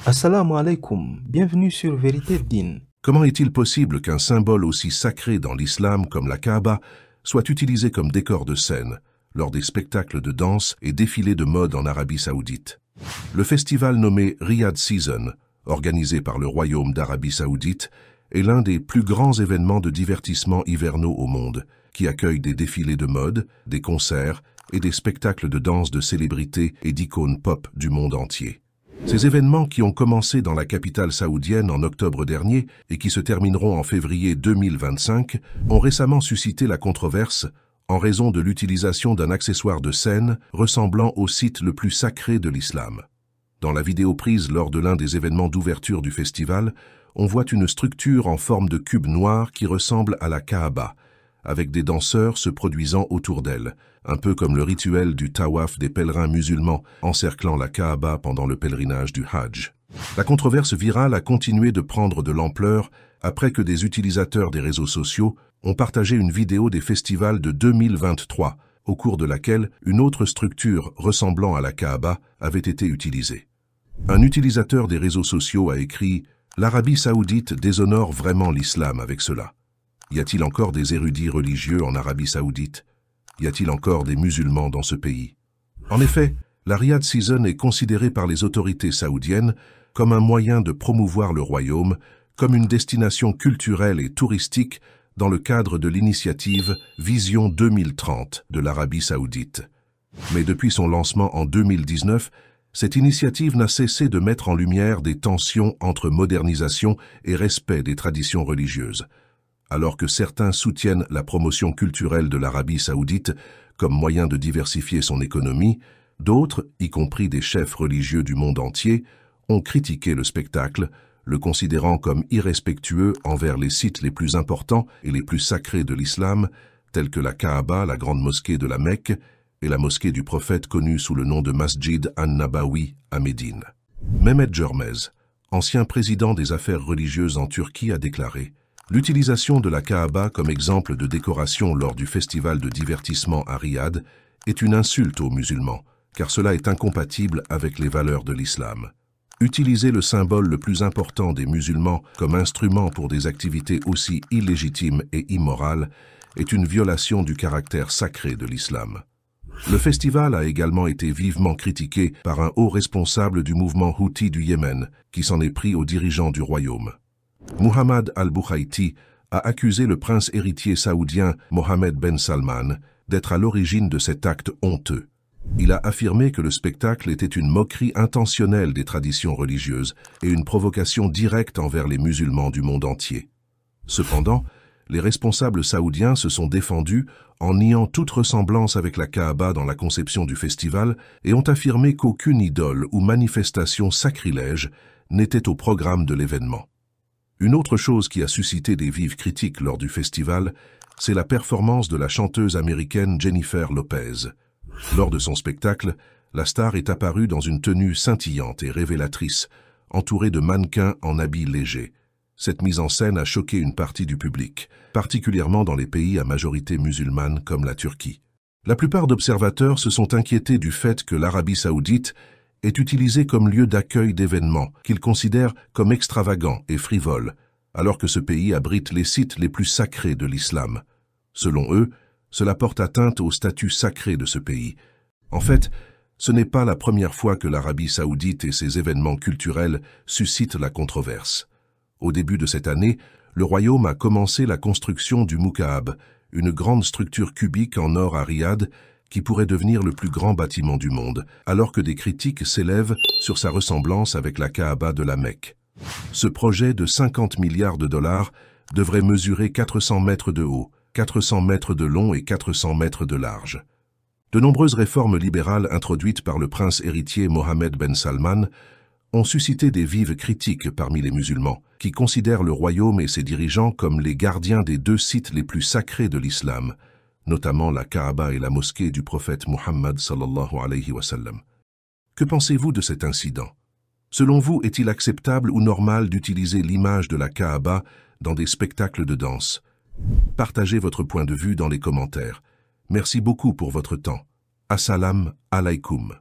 Assalamu alaikum, bienvenue sur Vérité Din. Comment est-il possible qu'un symbole aussi sacré dans l'islam comme la Kaaba soit utilisé comme décor de scène lors des spectacles de danse et défilés de mode en Arabie Saoudite? Le festival nommé Riyadh Season, organisé par le Royaume d'Arabie Saoudite, est l'un des plus grands événements de divertissement hivernaux au monde, qui accueille des défilés de mode, des concerts et des spectacles de danse de célébrités et d'icônes pop du monde entier. Ces événements qui ont commencé dans la capitale saoudienne en octobre dernier et qui se termineront en février 2025 ont récemment suscité la controverse en raison de l'utilisation d'un accessoire de scène ressemblant au site le plus sacré de l'islam. Dans la vidéo prise lors de l'un des événements d'ouverture du festival, on voit une structure en forme de cube noir qui ressemble à la Kaaba, avec des danseurs se produisant autour d'elle, un peu comme le rituel du tawaf des pèlerins musulmans encerclant la Kaaba pendant le pèlerinage du Hajj. La controverse virale a continué de prendre de l'ampleur après que des utilisateurs des réseaux sociaux ont partagé une vidéo des festivals de 2023, au cours de laquelle une autre structure ressemblant à la Kaaba avait été utilisée. Un utilisateur des réseaux sociaux a écrit « L'Arabie Saoudite déshonore vraiment l'islam avec cela. Y a-t-il encore des érudits religieux en Arabie Saoudite? Y a-t-il encore des musulmans dans ce pays? » En effet, la Riyadh Season est considérée par les autorités saoudiennes comme un moyen de promouvoir le royaume, comme une destination culturelle et touristique dans le cadre de l'initiative Vision 2030 de l'Arabie Saoudite. Mais depuis son lancement en 2019, cette initiative n'a cessé de mettre en lumière des tensions entre modernisation et respect des traditions religieuses. Alors que certains soutiennent la promotion culturelle de l'Arabie Saoudite comme moyen de diversifier son économie, d'autres, y compris des chefs religieux du monde entier, ont critiqué le spectacle, le considérant comme irrespectueux envers les sites les plus importants et les plus sacrés de l'islam, tels que la Kaaba, la grande mosquée de la Mecque, et la mosquée du prophète connue sous le nom de Masjid an-Nabawi à Médine. Mehmet Görmez, ancien président des affaires religieuses en Turquie, a déclaré « L'utilisation de la Kaaba comme exemple de décoration lors du festival de divertissement à Riyad est une insulte aux musulmans, car cela est incompatible avec les valeurs de l'islam. Utiliser le symbole le plus important des musulmans comme instrument pour des activités aussi illégitimes et immorales est une violation du caractère sacré de l'islam. » Le festival a également été vivement critiqué par un haut responsable du mouvement Houthi du Yémen, qui s'en est pris aux dirigeants du royaume. Muhammad al-Bukhaiti a accusé le prince héritier saoudien Mohammed Ben Salman d'être à l'origine de cet acte honteux. Il a affirmé que le spectacle était une moquerie intentionnelle des traditions religieuses et une provocation directe envers les musulmans du monde entier. Cependant, les responsables saoudiens se sont défendus en niant toute ressemblance avec la Kaaba dans la conception du festival et ont affirmé qu'aucune idole ou manifestation sacrilège n'était au programme de l'événement. Une autre chose qui a suscité des vives critiques lors du festival, c'est la performance de la chanteuse américaine Jennifer Lopez. Lors de son spectacle, la star est apparue dans une tenue scintillante et révélatrice, entourée de mannequins en habits légers. Cette mise en scène a choqué une partie du public, particulièrement dans les pays à majorité musulmane comme la Turquie. La plupart d'observateurs se sont inquiétés du fait que l'Arabie Saoudite est utilisée comme lieu d'accueil d'événements qu'ils considèrent comme extravagants et frivoles, alors que ce pays abrite les sites les plus sacrés de l'islam. Selon eux, cela porte atteinte au statut sacré de ce pays. En fait, ce n'est pas la première fois que l'Arabie Saoudite et ses événements culturels suscitent la controverse. Au début de cette année, le royaume a commencé la construction du Moukaab, une grande structure cubique en or à Riyad qui pourrait devenir le plus grand bâtiment du monde, alors que des critiques s'élèvent sur sa ressemblance avec la Kaaba de la Mecque. Ce projet de 50 milliards de dollars devrait mesurer 400 mètres de haut, 400 mètres de long et 400 mètres de large. De nombreuses réformes libérales introduites par le prince héritier Mohammed Ben Salman ont suscité des vives critiques parmi les musulmans, qui considèrent le royaume et ses dirigeants comme les gardiens des deux sites les plus sacrés de l'islam, notamment la Kaaba et la mosquée du prophète Muhammad sallallahu alayhi wa sallam. Que pensez-vous de cet incident? Selon vous, est-il acceptable ou normal d'utiliser l'image de la Kaaba dans des spectacles de danse? Partagez votre point de vue dans les commentaires. Merci beaucoup pour votre temps. Assalamu alaikum.